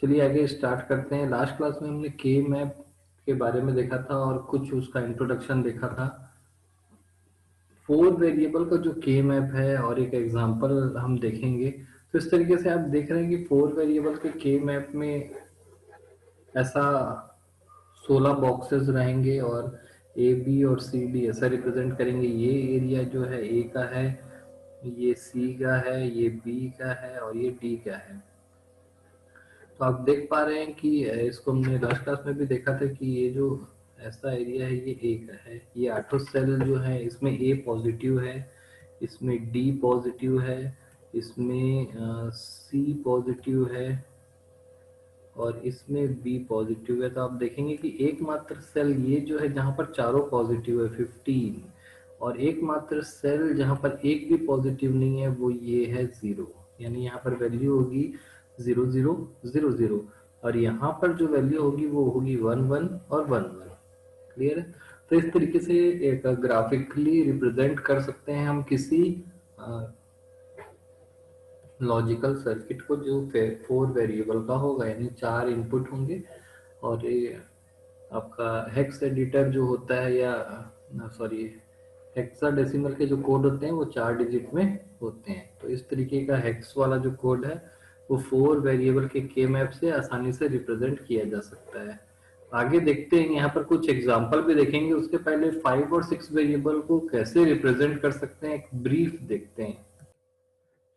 चलिए आगे स्टार्ट करते हैं। लास्ट क्लास में हमने के मैप के बारे में देखा था और कुछ उसका इंट्रोडक्शन देखा था। फोर वेरिएबल का जो के मैप है और एक एग्जांपल हम देखेंगे। तो इस तरीके से आप देख रहे हैं कि फोर वेरिएबल के मैप में ऐसा 16 बॉक्सेस रहेंगे और ए बी और सी डी ऐसा रिप्रेजेंट करेंगे। ये एरिया जो है ए का है, ये सी का है, ये बी का है और ये डी का है। तो आप देख पा रहे हैं कि इसको हमने लास्ट क्लास में भी देखा था कि ये जो ऐसा एरिया है ये ए का है। ये आठों सेल जो है इसमें ए पॉजिटिव है, इसमें डी पॉजिटिव है, इसमें सी पॉजिटिव है और इसमें बी पॉजिटिव है। तो आप देखेंगे कि एकमात्र सेल ये जो है जहां पर चारों पॉजिटिव है 15, और एकमात्र सेल जहां पर एक भी पॉजिटिव नहीं है वो ये है 0। यानी यहाँ पर वैल्यू होगी 0 0 0 0 और यहाँ पर जो वैल्यू होगी वो होगी 1 1 और 1 1। क्लियर है? तो इस तरीके से एक ग्राफिकली रिप्रेजेंट कर सकते हैं हम किसी लॉजिकल सर्किट को जो फोर वेरिएबल का होगा, यानी 4 इनपुट होंगे और ये आपका हेक्स एडिटर जो होता है या सॉरी हेक्साडेसिमल के जो कोड होते हैं वो 4 डिजिट में होते हैं। तो इस तरीके का हेक्स वाला जो कोड है वो फोर वेरिएबल के मैप से आसानी से रिप्रेजेंट किया जा सकता है। आगे देखते हैं, यहाँ पर कुछ एग्जांपल भी देखेंगे। उसके पहले 5 और 6 वेरिएबल को कैसे रिप्रेजेंट कर सकते हैं एक ब्रीफ देखते हैं।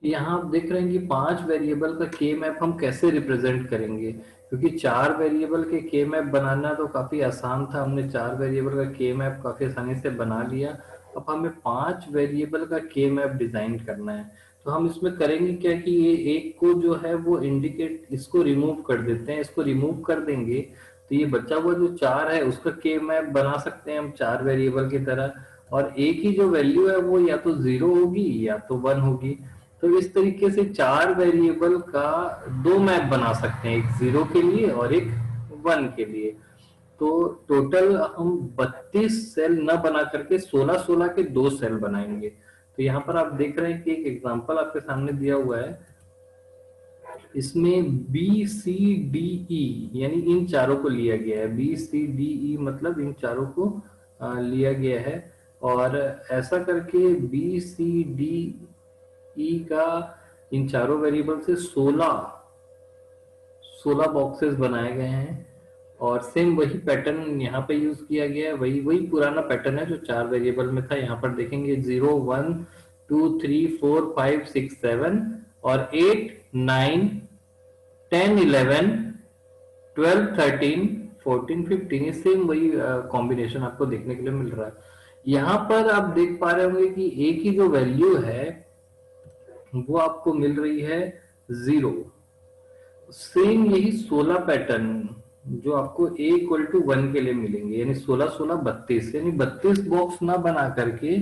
यहाँ आप देख रहे हैं कि 5 वेरिएबल का के मैप हम कैसे रिप्रेजेंट करेंगे, क्योंकि 4 वेरिएबल के मैप बनाना तो काफी आसान था। हमने 4 वेरिएबल का के मैप काफी आसानी से बना लिया। अब हमें 5 वेरिएबल का के मैप डिजाइन करना है। तो हम इसमें करेंगे क्या कि ये एक को जो है वो इंडिकेट, इसको रिमूव कर देते हैं। इसको रिमूव कर देंगे तो ये बचा हुआ जो 4 है उसका के मैप बना सकते हैं हम 4 वेरिएबल की तरह। और एक ही जो वैल्यू है वो या तो 0 होगी या तो 1 होगी। तो इस तरीके से 4 वेरिएबल का 2 मैप बना सकते हैं, एक 0 के लिए और एक 1 के लिए। तो टोटल हम 32 सेल न बना करके 16 16 के 2 सेल बनाएंगे। तो यहाँ पर आप देख रहे हैं कि एक एग्जांपल आपके सामने दिया हुआ है। इसमें बी सी डी ई यानी इन चारों को लिया गया है। बी सी डी ई मतलब इन चारों को लिया गया है। और ऐसा करके बी सी डी ई का इन चारों वेरिएबल से 16 बॉक्सेस बनाए गए हैं। और सेम वही पैटर्न यहाँ पे यूज किया गया है। वही वही पुराना पैटर्न है जो 4 वेरिएबल में था। यहाँ पर देखेंगे 0 1 2 3 4 5 6 7 और 8 9 10 11 12 13 14 15, सेम वही कॉम्बिनेशन आपको देखने के लिए मिल रहा है। यहाँ पर आप देख पा रहे होंगे कि एक ही जो वैल्यू है वो आपको मिल रही है 0। सेम यही 16 पैटर्न जो आपको a इक्वल टू 1 के लिए मिलेंगे, यानी 16 16 32, यानी 32 बॉक्स ना बना करके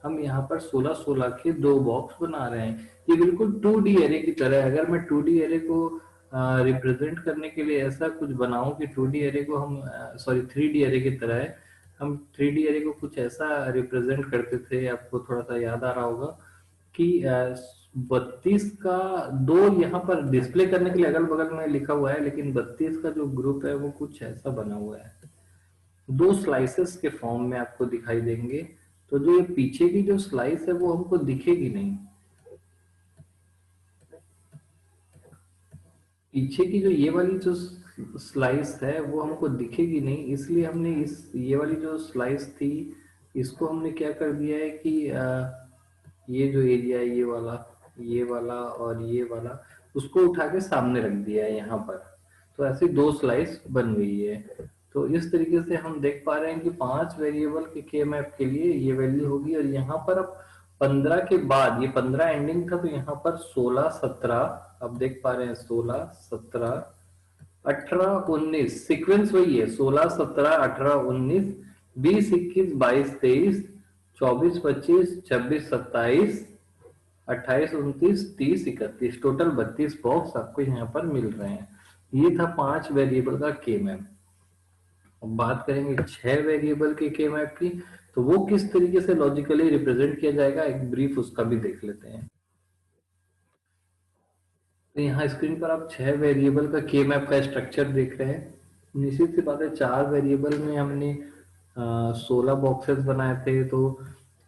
हम यहाँ पर 16 16 के 2 बॉक्स बना रहे हैं। ये बिल्कुल 2D एरे की तरह है। अगर मैं 2D एरे को रिप्रेजेंट करने के लिए ऐसा कुछ बनाऊं कि 2D एरे को हम सॉरी 3D एरे की तरह है। हम 3D एरे को कुछ ऐसा रिप्रेजेंट करते थे, आपको थोड़ा सा याद आ रहा होगा कि 32 का 2 यहाँ पर डिस्प्ले करने के लिए अगल बगल में लिखा हुआ है, लेकिन 32 का जो ग्रुप है वो कुछ ऐसा बना हुआ है। 2 स्लाइसेस के फॉर्म में आपको दिखाई देंगे। तो जो ये पीछे की जो स्लाइस है वो हमको दिखेगी नहीं। पीछे की जो ये वाली जो स्लाइस है वो हमको दिखेगी नहीं, इसलिए हमने इस ये वाली जो स्लाइस थी इसको हमने क्या कर दिया है कि ये जो एरिया है ये वाला और ये वाला उसको उठा के सामने रख दिया है यहाँ पर। तो ऐसे 2 स्लाइस बन गई है। तो इस तरीके से हम देख पा रहे हैं कि 5 वेरिएबल के मैप के लिए ये वैल्यू होगी। और यहाँ पर अब 15 के बाद, ये 15 एंडिंग था तो यहाँ पर 16 17 अब देख पा रहे हैं 16 17 18 19, सीक्वेंस वही है 16 17 18 19 20 21 22 23 24 25 26 27 28 29 30 31, टोटल 32 बॉक्स आपको यहाँ पर मिल रहे हैं। ये था 5 वेरिएबल का के मैप। अब बात करेंगे 6 वेरिएबल के मैप की। तो वो किस तरीके से लॉजिकली रिप्रेजेंट किया जाएगा एक ब्रीफ उसका भी देख लेते हैं। तो यहाँ स्क्रीन पर आप 6 वेरिएबल का के मैप का स्ट्रक्चर देख रहे हैं। निश्चित सी बात है, 4 वेरिएबल में हमने 16 बॉक्सेस बनाए थे, तो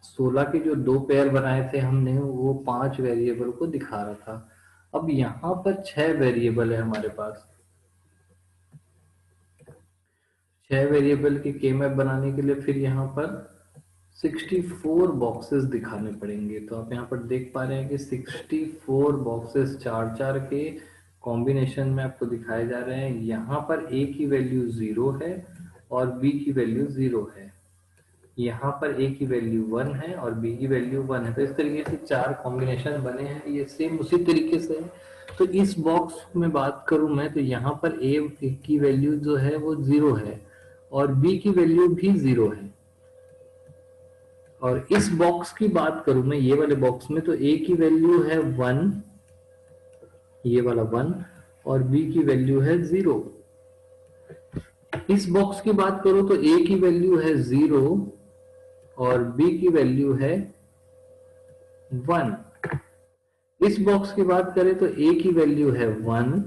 16 के जो 2 पेयर बनाए थे हमने, वो 5 वेरिएबल को दिखा रहा था। अब यहाँ पर 6 वेरिएबल है हमारे पास। 6 वेरिएबल के मैप बनाने के लिए फिर यहाँ पर 64 बॉक्सेस दिखाने पड़ेंगे। तो आप यहाँ पर देख पा रहे हैं कि 64 बॉक्सेस 4-4 के कॉम्बिनेशन में आपको दिखाए जा रहे हैं। यहाँ पर ए की वैल्यू 0 है और बी की वैल्यू 0 है। यहाँ पर ए की वैल्यू 1 है और बी की वैल्यू 1 है। तो इस तरीके से 4 कॉम्बिनेशन बने हैं। ये सेम उसी तरीके से है। तो इस बॉक्स में बात करूं मैं, तो यहाँ पर ए की वैल्यू जो है वो 0 है और बी की वैल्यू भी 0 है। और इस बॉक्स की बात करूं मैं, ये वाले बॉक्स में, तो ए की वैल्यू है 1, ये वाला 1, और बी की वैल्यू है 0। इस बॉक्स की बात करूं तो ए की वैल्यू है 0 और बी की वैल्यू है 1। इस बॉक्स की बात करें तो ए की वैल्यू है 1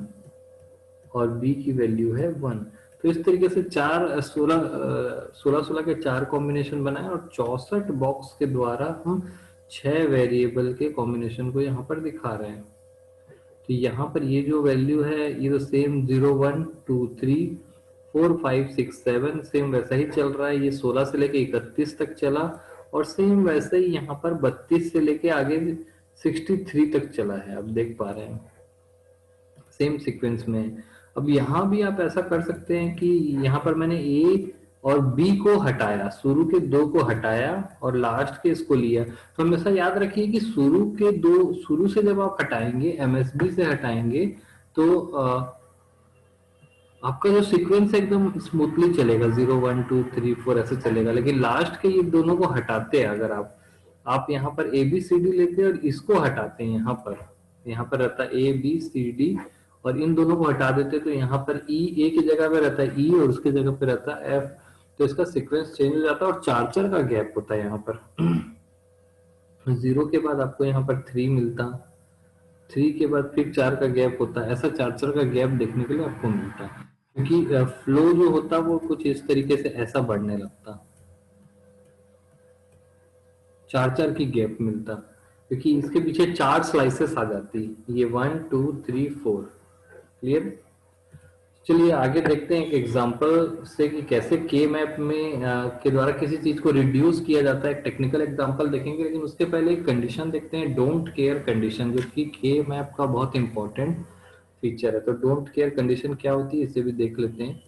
और बी की वैल्यू है 1। तो इस तरीके से 16 के 4 कॉम्बिनेशन बनाए और 64 बॉक्स के द्वारा हम 6 वेरिएबल के कॉम्बिनेशन को यहाँ पर दिखा रहे हैं। तो यहाँ पर ये जो वैल्यू है, ये तो सेम 0 1 2 3 4 5 6 7 सेम वैसा ही चल रहा है। ये 16 से लेके 31 तक चला और सेम वैसे ही यहाँ पर 32 से लेके आगे 63 तक चला है। आप देख पा रहे हैं सेम सीक्वेंस में। अब यहाँ भी आप ऐसा कर सकते हैं कि यहाँ पर मैंने ए और बी को हटाया, शुरू के 2 को हटाया और लास्ट के इसको लिया। तो हमेशा याद रखिए कि शुरू से जब आप हटाएंगे, एमएसबी से हटाएंगे, तो आपका जो सीक्वेंस है एकदम स्मूथली चलेगा, 0 1 2 3 4 ऐसे चलेगा। लेकिन लास्ट के ये दोनों को हटाते हैं, अगर आप यहाँ पर ए बी सी डी लेते हैं और इसको हटाते हैं, यहाँ पर रहता है ए बी सी डी और इन दोनों को हटा देते, तो यहाँ पर ई ए की जगह पे रहता है ई और उसकी जगह पे रहता है एफ। तो इसका सीक्वेंस चेंज हो जाता है और 4-4 का गैप होता है यहाँ पर। 0 के बाद आपको यहाँ पर 3 मिलता, 3 के बाद फिर 4 का गैप होता है। ऐसा 4-4 का गैप देखने के लिए आपको मिलता है, क्योंकि फ्लो जो होता है वो कुछ इस तरीके से ऐसा बढ़ने लगता, 4-4 की गैप मिलता, क्योंकि इसके पीछे 4 स्लाइसेस आ जाती, ये 1 2 3 4। क्लियर? चलिए आगे देखते हैं एक एग्जांपल से कि कैसे के मैप में के द्वारा किसी चीज को रिड्यूस किया जाता है। एक टेक्निकल एग्जांपल देखेंगे, लेकिन उसके पहले एक कंडीशन देखते हैं, डोंट केयर कंडीशन, जो कि के मैप का बहुत इंपॉर्टेंट फीचर है। तो डोंट केयर कंडीशन क्या होती है, इसे भी देख लेते हैं।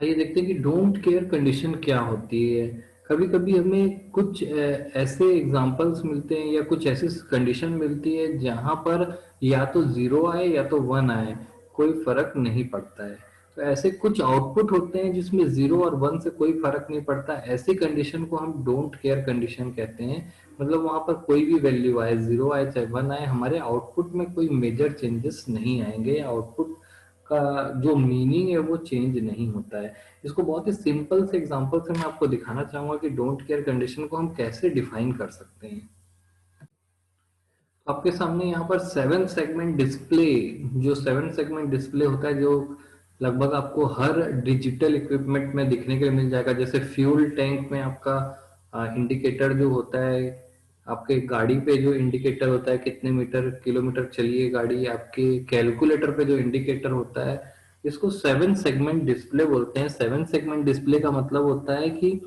आइए देखते हैं कि डोंट केयर कंडीशन क्या होती है। कभी कभी हमें कुछ ऐसे एग्जांपल्स मिलते हैं या कुछ ऐसी कंडीशन मिलती है जहां पर या तो 0 आए या तो 1 आए, कोई फर्क नहीं पड़ता है। तो ऐसे कुछ आउटपुट होते हैं जिसमें 0 और 1 से कोई फर्क नहीं पड़ता। ऐसी कंडीशन को हम डोंट केयर कंडीशन कहते हैं। मतलब वहां पर कोई भी वैल्यू आए, 0 आए चाहे 1 आए, हमारे आउटपुट में कोई मेजर चेंजेस नहीं आएंगे। आउटपुट का जो मीनिंग है वो चेंज नहीं होता है। इसको बहुत ही सिंपल से एग्जांपल से मैं आपको दिखाना चाहूंगा कि डोंट केयर कंडीशन को हम कैसे डिफाइन कर सकते हैं। आपके सामने यहाँ पर 7 सेगमेंट डिस्प्ले, जो 7 सेगमेंट डिस्प्ले होता है, जो लगभग आपको हर डिजिटल इक्विपमेंट में दिखने के लिए मिल जाएगा। जैसे फ्यूल टैंक में आपका इंडिकेटर जो होता है, आपके गाड़ी पे जो इंडिकेटर होता है कितने मीटर किलोमीटर चलिए गाड़ी, आपके कैलकुलेटर पे जो इंडिकेटर होता है, इसको 7 सेगमेंट डिस्प्ले बोलते हैं। 7 सेगमेंट डिस्प्ले का मतलब होता है कि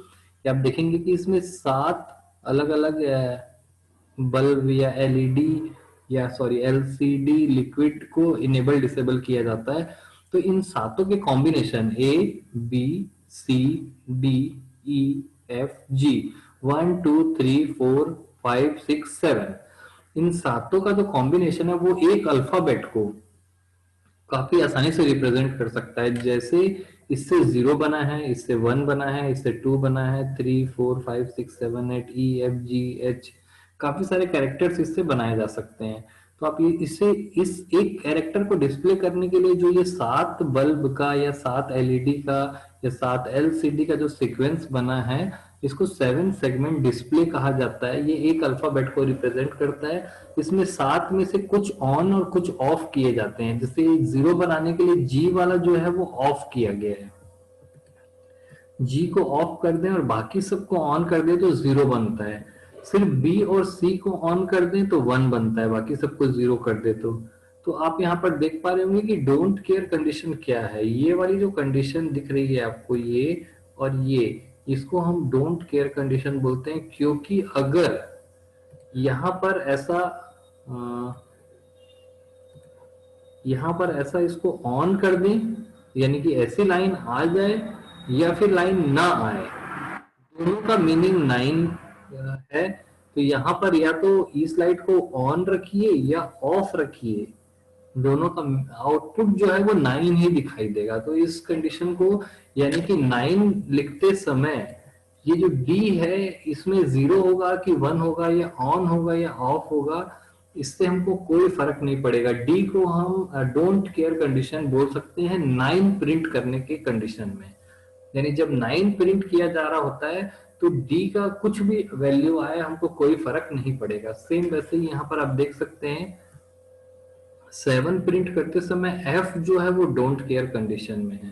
आप देखेंगे कि इसमें 7 अलग अलग बल्ब या एलईडी या सॉरी एलसीडी लिक्विड को इनेबल डिसेबल किया जाता है। तो इन सातों के combination A B C D E F G, 1 2 3 4 5 6 7, इन सातों का जो कॉम्बिनेशन है वो एक अल्फाबेट को काफी आसानी से रिप्रेजेंट कर सकता है। जैसे इससे 0 बना है, इससे 1 बना है, इससे 2 बना है, 3 4 5 6 7 8 ई एफ जी एच, काफी सारे कैरेक्टर्स इससे बनाए जा सकते हैं। तो आप ये इससे इस एक कैरेक्टर को डिस्प्ले करने के लिए जो ये 7 बल्ब का या 7 एलईडी का या 7 एलसीडी का जो सीक्वेंस बना है, इसको 7 सेगमेंट डिस्प्ले कहा जाता है। ये एक अल्फाबेट को रिप्रेजेंट करता है। इसमें 7 में से कुछ ऑन और कुछ ऑफ किए जाते हैं। जैसे 0 बनाने के लिए जी वाला जो है वो ऑफ किया गया है, जी को ऑफ कर दें और बाकी सबको ऑन कर दें तो 0 बनता है। सिर्फ बी और सी को ऑन कर दें तो 1 बनता है, बाकी सबको 0 कर दे तो आप यहाँ पर देख पा रहे होंगे कि डोंट केयर कंडीशन क्या है। ये वाली जो कंडीशन दिख रही है आपको, ये और ये, इसको हम डोंट केयर कंडीशन बोलते हैं। क्योंकि अगर यहाँ पर ऐसा यहाँ पर ऐसा इसको ऑन कर दें, यानी कि ऐसी लाइन आ जाए या फिर लाइन ना आए, दोनों का मीनिंग 9 है। तो यहाँ पर या तो इस लाइट को ऑन रखिए या ऑफ रखिए, दोनों का आउटपुट जो है वो 9 ही दिखाई देगा। तो इस कंडीशन को, यानी कि 9 लिखते समय ये जो डी है इसमें 0 होगा कि 1 होगा, या ऑन होगा या ऑफ होगा, इससे हमको कोई फर्क नहीं पड़ेगा। डी को हम डोंट केयर कंडीशन बोल सकते हैं 9 प्रिंट करने के कंडीशन में। यानी जब 9 प्रिंट किया जा रहा होता है तो डी का कुछ भी वैल्यू आए हमको कोई फर्क नहीं पड़ेगा। सेम वैसे ही यहाँ पर आप देख सकते हैं 7 प्रिंट करते समय एफ जो है वो डोंट केयर कंडीशन में है।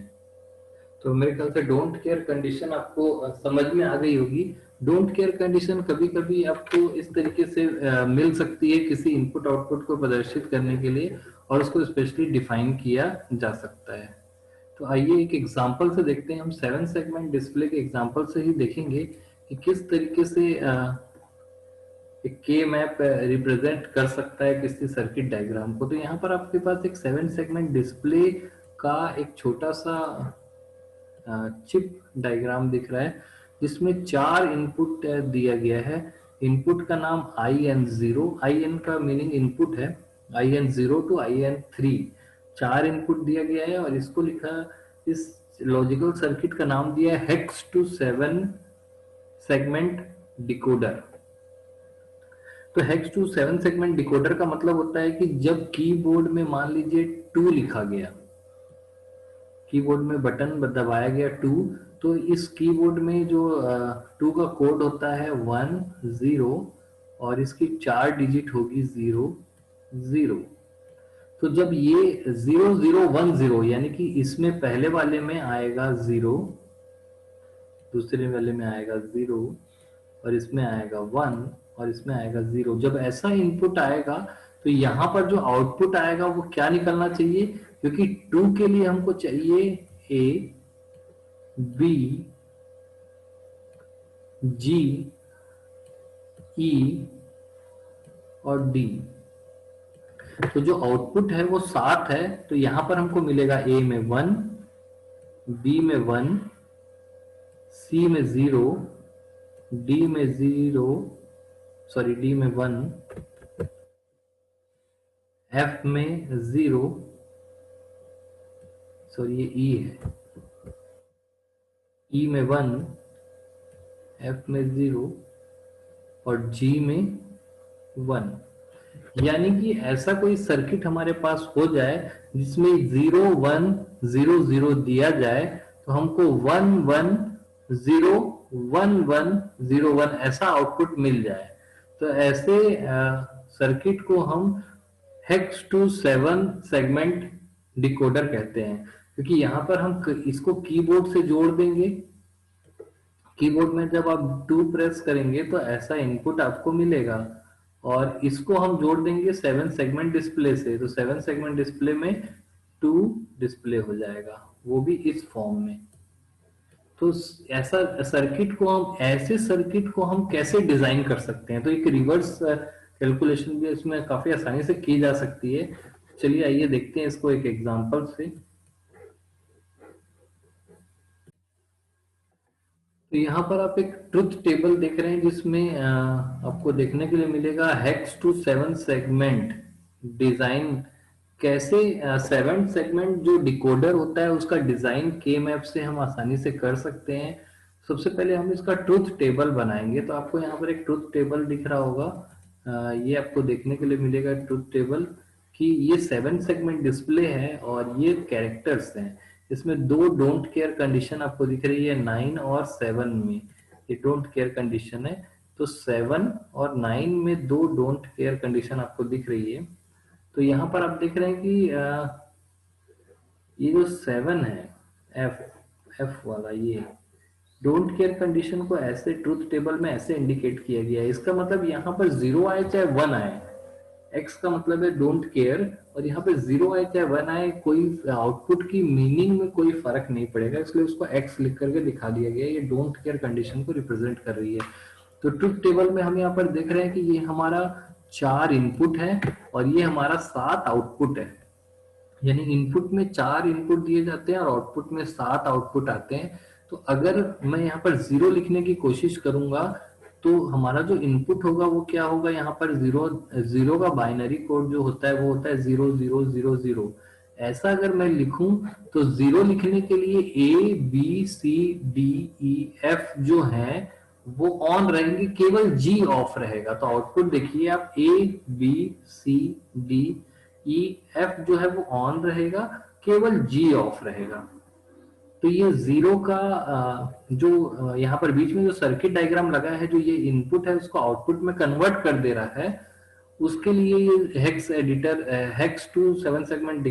तो मेरे ख्याल से डोंट केयर कंडीशन आपको समझ में आ गई होगी। डोंट केयर कंडीशन कभी कभी आपको इस तरीके से मिल सकती है किसी इनपुट आउटपुट को प्रदर्शित करने के लिए, और उसको स्पेशली डिफाइन किया जा सकता है। तो आइए एक एग्जांपल से देखते हैं। हम 7 सेगमेंट डिस्प्ले के एग्जांपल से ही देखेंगे कि किस तरीके से एक के मैप रिप्रेजेंट कर सकता है किसी सर्किट डायग्राम को। तो यहाँ पर आपके पास एक 7 सेगमेंट डिस्प्ले का एक छोटा सा चिप डायग्राम दिख रहा है, जिसमें 4 इनपुट दिया गया है। इनपुट का नाम IN0, IN का मीनिंग इनपुट है, IN0 to IN3 4 इनपुट दिया गया है। और इसको लिखा, इस लॉजिकल सर्किट का नाम दिया है हेक्स टू 7 सेगमेंट डिकोडर। तो हेक्स टू 7 सेगमेंट डिकोडर का मतलब होता है कि जब कीबोर्ड में मान लीजिए 2 लिखा गया, कीबोर्ड में बटन दबाया गया 2, तो इस कीबोर्ड में जो 2 का कोड होता है 1 0, और इसकी 4 डिजिट होगी 0 0। तो जब ये 0 0 1 0, यानी कि इसमें पहले वाले में आएगा 0, दूसरे वाले में आएगा 0, और इसमें आएगा 1, और इसमें आएगा 0। जब ऐसा इनपुट आएगा तो यहाँ पर जो आउटपुट आएगा वो क्या निकलना चाहिए, क्योंकि 2 के लिए हमको चाहिए ए बी जी ई और डी। तो जो आउटपुट है वो 7 है, तो यहां पर हमको मिलेगा ए में 1, बी में 1, सी में 0, डी में 0, सॉरी डी में 1, एफ में 0, सॉरी ये ई है, ई में 1, एफ में 0 और जी में 1। यानी कि ऐसा कोई सर्किट हमारे पास हो जाए जिसमें 0 1 0 0 दिया जाए, तो हमको 1 1 0 1 1 0 1 ऐसा आउटपुट मिल जाए। तो ऐसे सर्किट को हम हेक्स टू 7 सेगमेंट डिकोडर कहते हैं, क्योंकि यहाँ पर हम इसको कीबोर्ड से जोड़ देंगे। कीबोर्ड में जब आप 2 प्रेस करेंगे तो ऐसा इनपुट आपको मिलेगा, और इसको हम जोड़ देंगे 7 सेगमेंट डिस्प्ले से, तो 7 सेगमेंट डिस्प्ले में 2 डिस्प्ले हो जाएगा, वो भी इस फॉर्म में। तो ऐसा सर्किट को हम, ऐसे सर्किट को हम कैसे डिजाइन कर सकते हैं, तो एक रिवर्स कैलकुलेशन भी इसमें काफी आसानी से की जा सकती है। चलिए आइए देखते हैं इसको एक एग्जांपल से। तो यहाँ पर आप एक ट्रुथ टेबल देख रहे हैं, जिसमें आपको देखने के लिए मिलेगा हेक्स टू 7 सेगमेंट डिजाइन। कैसे 7 सेगमेंट जो डिकोडर होता है उसका डिजाइन के मैप से हम आसानी से कर सकते हैं। सबसे पहले हम इसका ट्रुथ टेबल बनाएंगे। तो आपको यहाँ पर एक ट्रुथ टेबल दिख रहा होगा, ये आपको देखने के लिए मिलेगा ट्रुथ टेबल कि ये 7 सेगमेंट डिस्प्ले है और ये कैरेक्टर्स हैं। इसमें 2 डोंट केयर कंडीशन आपको दिख रही है 9 और 7 में। ये डोंट केयर कंडीशन है। तो 7 और 9 में दो डोंट केयर कंडीशन आपको दिख रही है। तो यहाँ पर आप देख रहे हैं कि ये जो 7 है, एफ एफ वाला, ये डोंट केयर कंडीशन को ऐसे ट्रूथ टेबल में ऐसे इंडिकेट किया गया है। इसका मतलब यहाँ पर 0 आए चाहे 1 आए, एक्स का मतलब है डोंट केयर, और यहाँ पे 0 आए चाहे 1 आए, कोई आउटपुट की मीनिंग में कोई फर्क नहीं पड़ेगा, इसलिए उसको एक्स लिख करके दिखा दिया गया है। ये डोंट केयर कंडीशन को रिप्रेजेंट कर रही है। तो ट्रुथ टेबल में हम यहाँ पर देख रहे हैं कि ये हमारा 4 इनपुट है और ये हमारा 7 आउटपुट है। यानी इनपुट में 4 इनपुट दिए जाते हैं और आउटपुट में 7 आउटपुट आते हैं। तो अगर मैं यहाँ पर 0 लिखने की कोशिश करूंगा तो हमारा जो इनपुट होगा वो क्या होगा, यहाँ पर 0 का बाइनरी कोड जो होता है वो होता है 0000। ऐसा अगर मैं लिखूं तो 0 लिखने के लिए A B C D E F जो है वो ऑन रहेंगे, केवल जी ऑफ रहेगा। तो आउटपुट देखिए आप, A B C D E F जो है वो ऑन रहेगा, केवल जी ऑफ रहेगा। तो ये 0 का जो यहाँ पर बीच में जो सर्किट डायग्राम लगा है, जो ये इनपुट है उसको आउटपुट में कन्वर्ट कर दे रहा है, उसके लिए ये hex editor, hex to 7 segment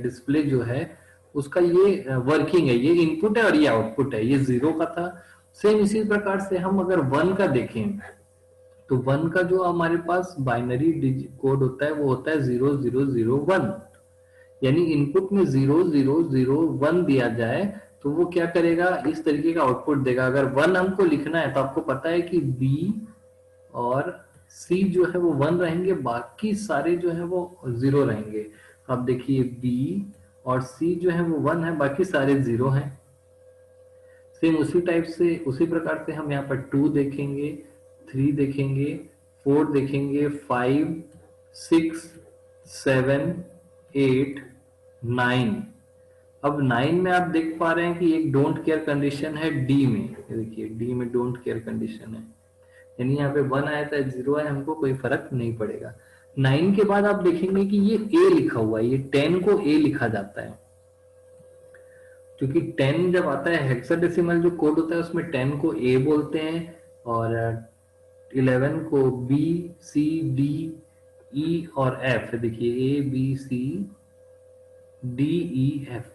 display जो है उसका ये वर्किंग है। ये इनपुट है और ये आउटपुट है। ये 0 का था। सेम इसी प्रकार से हम अगर 1 का देखें तो 1 का जो हमारे पास बाइनरी कोड होता है वो होता है 0001। यानी इनपुट में 0001 दिया जाए तो वो क्या करेगा, इस तरीके का आउटपुट देगा। अगर 1 हमको लिखना है तो आपको पता है कि बी और सी जो है वो 1 रहेंगे, बाकी सारे जो है वो 0 रहेंगे। अब देखिए बी और सी जो है वो 1 है, बाकी सारे 0 हैं। सेम उसी टाइप से, उसी प्रकार से हम यहाँ पर 2 देखेंगे, 3 देखेंगे, 4 देखेंगे, 5 6 7 8 9। अब 9 में आप देख पा रहे हैं कि एक डोंट केयर कंडीशन है डी में। ये देखिए डी में डोंट केयर कंडीशन है, यानी यहाँ पे 1 आया था 0 आया, हमको कोई फर्क नहीं पड़ेगा। 9 के बाद आप देखेंगे कि ये ए लिखा हुआ है, ये 10 को ए लिखा जाता है, क्योंकि 10 जब आता है हेक्साडेसिमल जो कोड होता है उसमें 10 को ए बोलते हैं और 11 को बी सी डी ई और एफ। देखिए A B C D E F.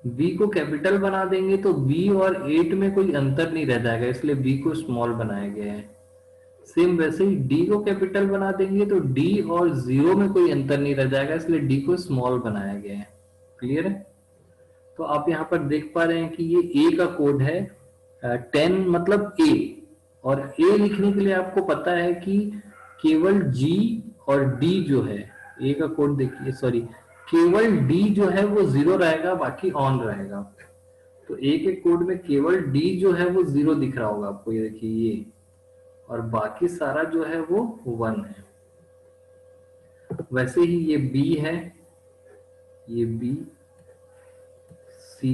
B को कैपिटल बना देंगे तो बी और 8 में कोई अंतर नहीं रह जाएगा, इसलिए बी को स्मॉल बनाया गया है। सेम वैसे ही डी को कैपिटल बना देंगे तो डी और 0 में कोई अंतर नहीं रह जाएगा, इसलिए डी को स्मॉल बनाया गया है। क्लियर है? तो आप यहाँ पर देख पा रहे हैं कि ये ए का कोड है, 10 मतलब ए, और ए लिखने के लिए आपको पता है कि केवल जी और डी जो है, ए का कोड देखिए, सॉरी, केवल डी जो है वो 0 रहेगा, बाकी ऑन रहेगा। तो ए के कोड में केवल डी जो है वो 0 दिख रहा होगा आपको, ये देखिए ये, और बाकी सारा जो है वो 1 है। वैसे ही ये बी है, ये बी सी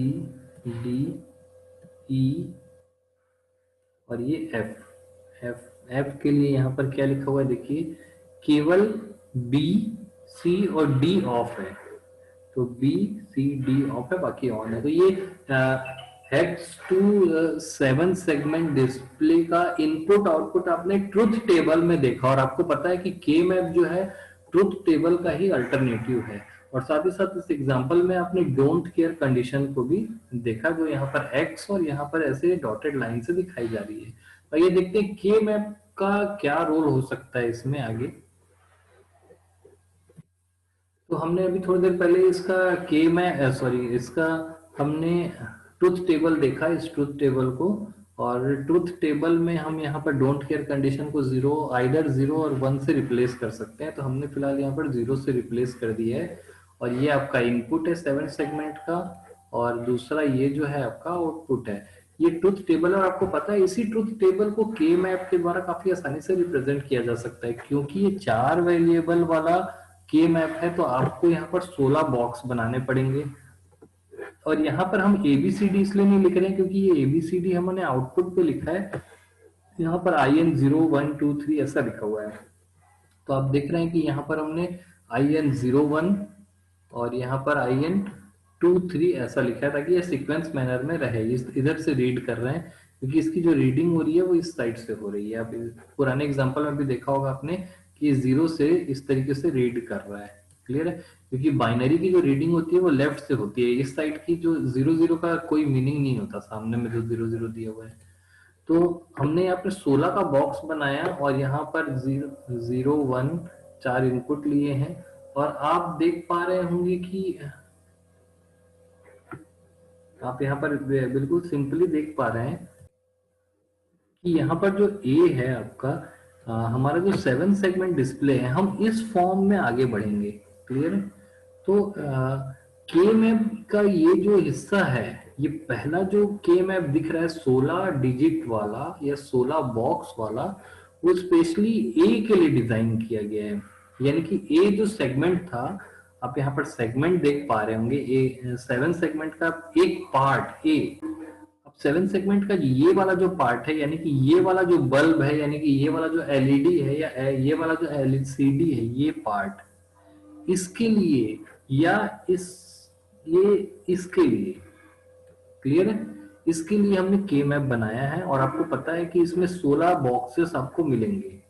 डी ई और ये एफ। एफ के लिए यहाँ पर क्या लिखा हुआ है देखिए, केवल बी सी और डी ऑफ है। तो बी सी डी ऑफ है, बाकी ऑन है। तो ये हेक्स टू 7 सेगमेंट डिस्प्ले का इनपुट आउटपुट आपने ट्रुथ टेबल में देखा, और आपको पता है कि के मैप जो है ट्रुथ टेबल का ही अल्टरनेटिव है। और साथ ही साथ इस एग्जांपल में आपने डोंट केयर कंडीशन को भी देखा, जो यहाँ पर एक्स और यहाँ पर ऐसे डॉटेड लाइन से दिखाई जा रही है। तो ये देखते हैं के मैप का क्या रोल हो सकता है इसमें आगे। तो हमने अभी थोड़ी देर पहले इसका के मैप, सॉरी, इसका हमने ट्रुथ टेबल देखा, इस ट्रुथ टेबल को। और ट्रुथ टेबल में हम यहाँ पर डोंट केयर कंडीशन को 0, आइदर 0 और 1 से रिप्लेस कर सकते हैं। तो हमने फिलहाल यहाँ पर 0 से रिप्लेस कर दिया है, और ये आपका इनपुट है 7 सेगमेंट का, और दूसरा ये जो है आपका आउटपुट है। ये ट्रुथ टेबल है, और आपको पता है इसी ट्रुथ टेबल को के मैप के द्वारा काफी आसानी से रिप्रेजेंट किया जा सकता है, क्योंकि ये 4 वेरिएबल वाला के मैप है। तो आपको यहाँ पर 16 बॉक्स बनाने पड़ेंगे। और यहाँ पर हम एबीसीडी इसलिए नहीं लिख रहे हैं क्योंकि ये एबीसीडी हमने आउटपुट पे लिखा है, यहाँ पर IN 0 1 2 3 ऐसा लिखा हुआ है। तो आप देख रहे हैं कि यहाँ पर हमने IN 01 और यहाँ पर IN 2 3 ऐसा लिखा है, ताकि ये सीक्वेंस मैनर में रहे। इधर से रीड कर रहे हैं क्योंकि इसकी जो रीडिंग हो रही है वो इस साइड से हो रही है। अब पुराने एग्जांपल में भी देखा होगा आपने कि 0 से इस तरीके से रीड कर रहा है। क्लियर है? क्योंकि बाइनरी की जो रीडिंग होती है वो लेफ्ट से होती है, इस साइड की जो 0 0 का कोई मीनिंग नहीं होता, सामने में जो 0 0 दिया हुआ है। तो हमने यहाँ पे 16 का बॉक्स बनाया और यहाँ पर 0 0 1 4 इनपुट लिए हैं। और आप देख पा रहे होंगे कि आप यहाँ पर बिल्कुल सिंपली देख पा रहे हैं कि यहाँ पर जो ए है आपका, हमारा जो 7 सेगमेंट डिस्प्ले है, हम इस फॉर्म में आगे बढ़ेंगे। क्लियर है? तो के मैप का ये जो हिस्सा है, ये पहला जो के मैप दिख रहा है 16 डिजिट वाला या 16 बॉक्स वाला, वो स्पेशली ए के लिए डिजाइन किया गया है। यानी कि ए जो सेगमेंट था, आप यहाँ पर सेगमेंट देख पा रहे होंगे, ए 7 सेगमेंट का एक पार्ट ए। अब 7 सेगमेंट का ये वाला जो पार्ट है, यानी कि ये वाला जो बल्ब है, यानी कि ये वाला जो एलईडी है या ये वाला जो एलसीडी है, ये पार्ट इसके लिए या ये इसके लिए। क्लियर है? इसके लिए हमने के मैप बनाया है और आपको पता है कि इसमें 16 बॉक्सेस आपको मिलेंगे।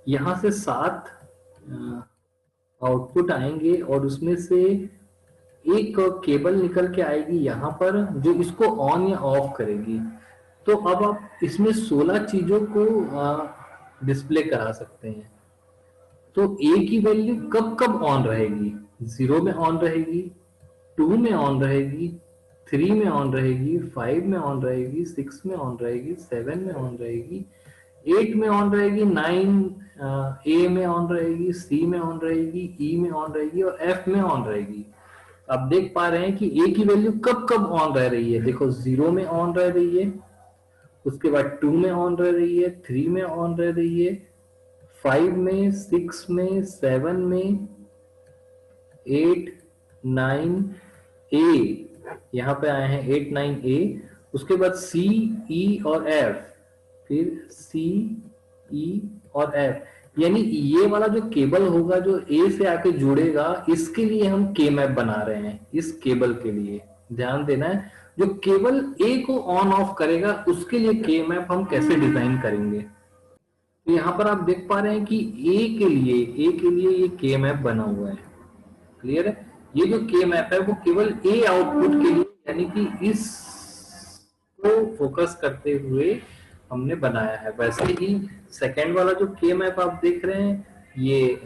यहां से 7 आउटपुट आएंगे और उसमें से एक केबल निकल के आएगी यहाँ पर, जो इसको ऑन या ऑफ करेगी। तो अब आप इसमें 16 चीजों को डिस्प्ले करा सकते हैं। तो ए की वैल्यू कब कब ऑन रहेगी? 0 में ऑन रहेगी, 2 में ऑन रहेगी, 3 में ऑन रहेगी, 5 में ऑन रहेगी, 6 में ऑन रहेगी, 7 में ऑन रहेगी, 8 में ऑन रहेगी, 9 ए में ऑन रहेगी, सी में ऑन रहेगी, ई में ऑन रहेगी और एफ में ऑन रहेगी। आप देख पा रहे हैं कि ए की वैल्यू कब कब ऑन रह रही है। देखो 0 में ऑन रह रही है, उसके बाद 2 में ऑन रह रही है, 3 में ऑन रह रही है, 5 में, 6 में, 7 में, 8 9 ए, यहाँ पे आए हैं 8 9 ए। उसके बाद सी ई और एफ, फिर सी ई और एफ। यानी ये वाला जो केबल होगा जो ए से आके जुड़ेगा, इसके लिए हम के मैप बना रहे हैं। इस केबल के लिए ध्यान देना है, जो केबल ए को ऑन ऑफ करेगा उसके लिए के मैप हम कैसे डिजाइन करेंगे। तो यहाँ पर आप देख पा रहे हैं कि ए के लिए ये के मैप बना हुआ है। क्लियर है? ये जो के मैप है वो केवल ए आउटपुट के लिए, यानी कि इस को फोकस करते हुए हमने बनाया है। वैसे ही सेकंड वाला जो के मैप आप देख रहे हैं, ये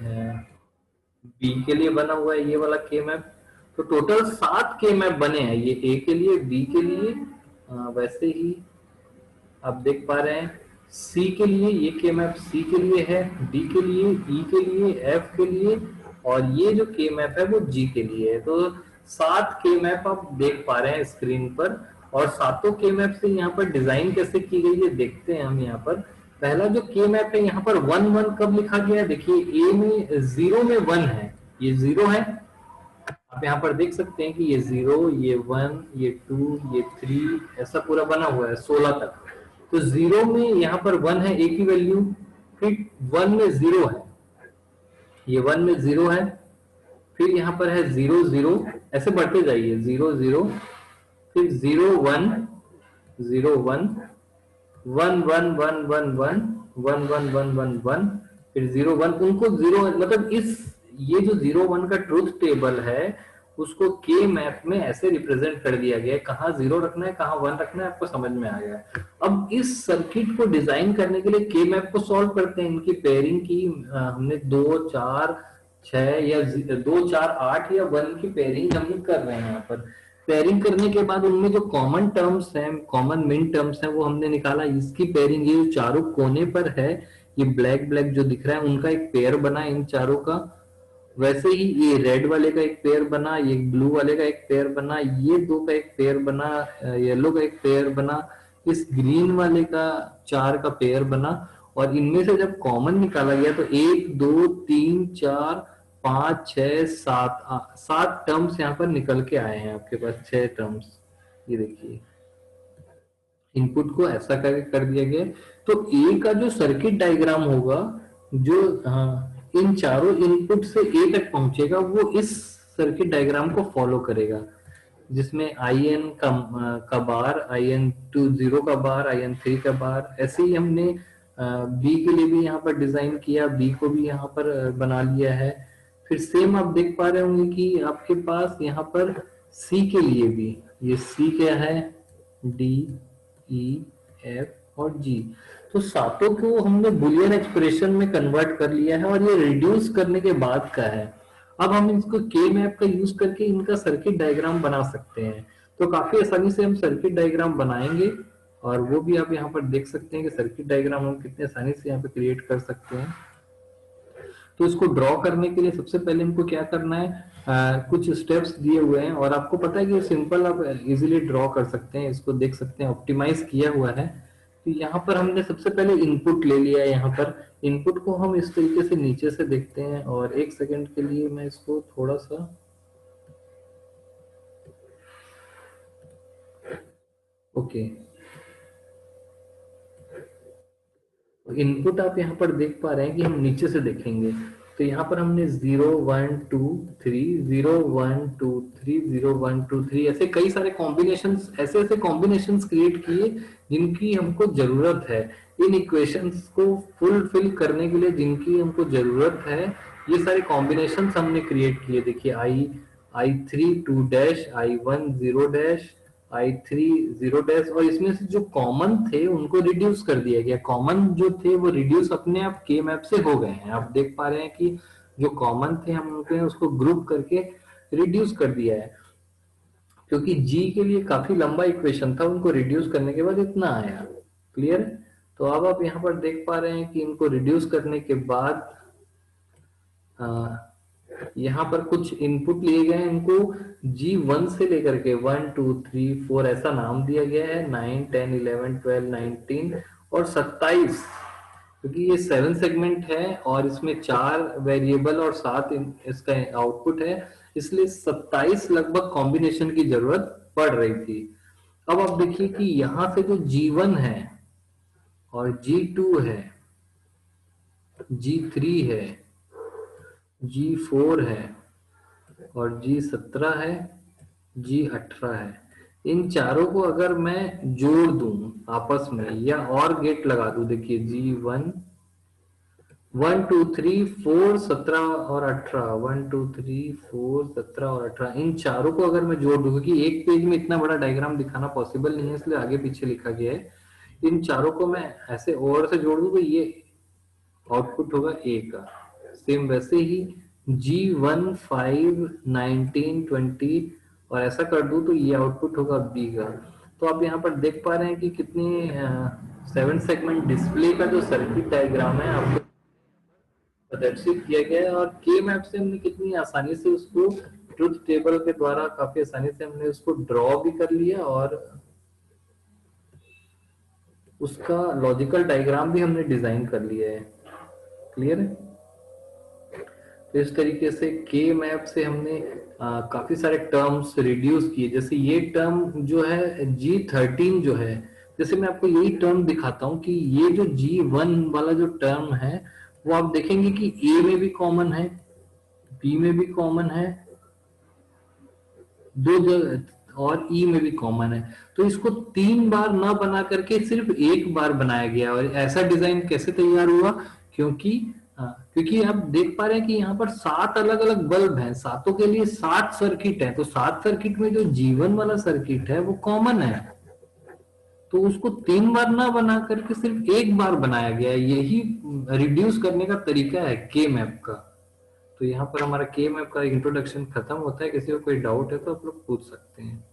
बी के लिए बना हुआ है, ये वाला के मैप। तो टोटल 7 के मैप बने हैं, ये ए के लिए, बी के लिए, वैसे ही आप देख पा रहे हैं सी के लिए ये के मैप सी के लिए है, डी के लिए, ई के लिए, एफ के लिए, और ये जो के मैप है वो जी के लिए है। तो 7 के मैप आप देख पा रहे हैं स्क्रीन पर। और सातों के मैप से यहाँ पर डिजाइन कैसे की गई है देखते हैं हम। यहाँ पर पहला जो के मैप है, यहाँ पर 1 1 कब लिखा गया है? देखिए ए में 0 में 1 है, ये 0 है। आप यहाँ पर देख सकते हैं कि ये 0, ये 1, ये 2, ये 3, ऐसा पूरा बना हुआ है 16 तक। तो 0 में यहाँ पर 1 है ए की वैल्यू, फिर 1 में 0 है, ये 1 में 0 है, फिर यहाँ पर है 0 0, ऐसे बढ़ते जाइए 0 0, फिर 0 1 0 1 1 1 1 1 1 1 1 1 1 1, फिर 0 1। उनको 0 मतलब ये जो 0 1 का ट्रूथ टेबल है उसको के मैप में ऐसे रिप्रेजेंट कर दिया गया है। कहाँ 0 रखना है, कहाँ 1 रखना है, आपको समझ में आ गया। अब इस सर्किट को डिजाइन करने के लिए के मैप को सॉल्व करते हैं। इनकी पेयरिंग की हमने 2 4 6 या 2 4 8 या 1 की पेयरिंग हम कर रहे हैं। यहाँ पर पेयरिंग करने के बाद उनमें जो कॉमन टर्म्स हैं, कॉमन मिन टर्म्स हैं, वो हमने निकाला। इसकी पेयरिंग ये जो चारों कोने पर है, ये ब्लैक ब्लैक जो दिख रहा है, उनका एक पेयर बना इन चारों का। वैसे ही ये रेड वाले का एक पेयर बना, ये ब्लू वाले का एक पेयर बना, ये 2 का एक पेयर बना, येलो का एक पेयर बना, इस ग्रीन वाले का 4 का पेयर बना। और इनमें से जब कॉमन निकाला गया तो 1 2 3 4 5 6 7 टर्म्स यहाँ पर निकल के आए हैं। आपके पास 6 टर्म्स, ये देखिए इनपुट को ऐसा कर दिया गया। तो ए का जो सर्किट डायग्राम होगा, जो इन चारों इनपुट से ए तक पहुंचेगा, वो इस सर्किट डायग्राम को फॉलो करेगा। जिसमें IN का बार, IN2 0 का बार, IN3 का बार, ऐसे ही हमने बी के लिए भी यहाँ पर डिजाइन किया, बी को भी यहाँ पर बना लिया है। फिर सेम आप देख पा रहे होंगे कि आपके पास यहाँ पर सी के लिए भी, ये सी क्या है, डी, ई, एफ और जी, तो सातों को हमने बुलियन एक्सप्रेशन में कन्वर्ट कर लिया है और ये रिड्यूस करने के बाद का है। अब हम इसको के मैप का यूज करके इनका सर्किट डायग्राम बना सकते हैं। तो काफी आसानी से हम सर्किट डायग्राम बनाएंगे और वो भी आप यहाँ पर देख सकते हैं कि सर्किट डायग्राम हम कितने आसानी से यहाँ पे क्रिएट कर सकते हैं। तो इसको ड्रॉ करने के लिए सबसे पहले हमको क्या करना है, कुछ स्टेप्स दिए हुए हैं और आपको पता है कि सिंपल आप इजीली ड्रॉ कर सकते हैं, इसको देख सकते हैं ऑप्टिमाइज किया हुआ है। तो यहाँ पर हमने सबसे पहले इनपुट ले लिया है। यहाँ पर इनपुट को हम इस तरीके से नीचे से देखते हैं और एक सेकंड के लिए मैं इसको थोड़ा सा, ओके, इनपुट आप यहाँ पर देख पा रहे हैं कि हम नीचे से देखेंगे। तो यहाँ पर हमने 0 1 2 3 0 1 2 3 0 1 2 3 ऐसे कई सारे कॉम्बिनेशंस, ऐसे ऐसे कॉम्बिनेशंस क्रिएट किए जिनकी हमको जरूरत है। इन इक्वेशंस को फुलफिल करने के लिए जिनकी हमको जरूरत है, ये सारे कॉम्बिनेशंस हमने क्रिएट किए। देखिए I3 2 dash, I1 0 dash, I3 0 dash, और इसमें से जो कॉमन थे उनको रिड्यूस कर दिया गया। कॉमन जो थे वो रिड्यूस अपने आप के मैप से हो गए हैं। आप देख पा रहे हैं कि जो कॉमन थे हम उनको उसको ग्रुप करके रिड्यूस कर दिया है, क्योंकि जी के लिए काफी लंबा इक्वेशन था, उनको रिड्यूस करने के बाद इतना आया। क्लियर? तो अब आप यहाँ पर देख पा रहे हैं कि इनको रिड्यूस करने के बाद यहाँ पर कुछ इनपुट लिए गए हैं, इनको G1 से लेकर के 1 2 3 4 ऐसा नाम दिया गया है, 9 10 11 12 19 और 27, क्योंकि ये 7 सेगमेंट है और इसमें 4 वेरिएबल और 7 इसका आउटपुट है, इसलिए 27 लगभग कॉम्बिनेशन की जरूरत पड़ रही थी। अब आप देखिए कि यहां से जो G1 है और G2 है, G3 है, G4 है और G17 है, G18 है, इन चारों को अगर मैं जोड़ दूं आपस में या और गेट लगा दूं, देखिए G1 1 2 3 4 17 और 18, 1 2 3 4 17 और 18, इन चारों को अगर मैं जोड़ दूं, क्योंकि एक पेज में इतना बड़ा डायग्राम दिखाना पॉसिबल नहीं है इसलिए आगे पीछे लिखा गया है, इन चारों को मैं ऐसे और से जोड़ दूं तो ये आउटपुट होगा ए का। सेम वैसे ही G1 5 19 20 और ऐसा कर दूं तो ये आउटपुट होगा बी का। तो आप यहाँ पर देख पा रहे हैं कि कितनी 7 सेगमेंट डिस्प्ले का जो सर्किट डायग्राम है आपको प्रदर्शित किया गया है, और के मैप से हमने कितनी आसानी से उसको ट्रुथ टेबल के द्वारा काफी आसानी से हमने उसको ड्रॉ भी कर लिया और उसका लॉजिकल डायग्राम भी हमने डिजाइन कर लिया है। क्लियर है? तो इस तरीके से के मैप से हमने काफी सारे टर्म्स रिड्यूस किए। जैसे ये टर्म जो है G13 जो है, जैसे मैं आपको यही टर्म दिखाता हूं कि ये जो G1 वाला जो टर्म है वो आप देखेंगे कि ए में भी कॉमन है, बी में भी कॉमन है, दो जगह और ई में भी कॉमन है। तो इसको 3 बार ना बना करके सिर्फ एक बार बनाया गया। और ऐसा डिजाइन कैसे तैयार हुआ? क्योंकि आप देख पा रहे हैं कि यहाँ पर 7 अलग अलग बल्ब हैं, सातों के लिए 7 सर्किट है, तो 7 सर्किट में जो G1 वाला सर्किट है वो कॉमन है, तो उसको 3 बार ना बना करके सिर्फ एक बार बनाया गया है। यही रिड्यूस करने का तरीका है के मैप का। तो यहाँ पर हमारा के मैप का इंट्रोडक्शन खत्म होता है। किसी को कोई डाउट है तो आप लोग पूछ सकते हैं।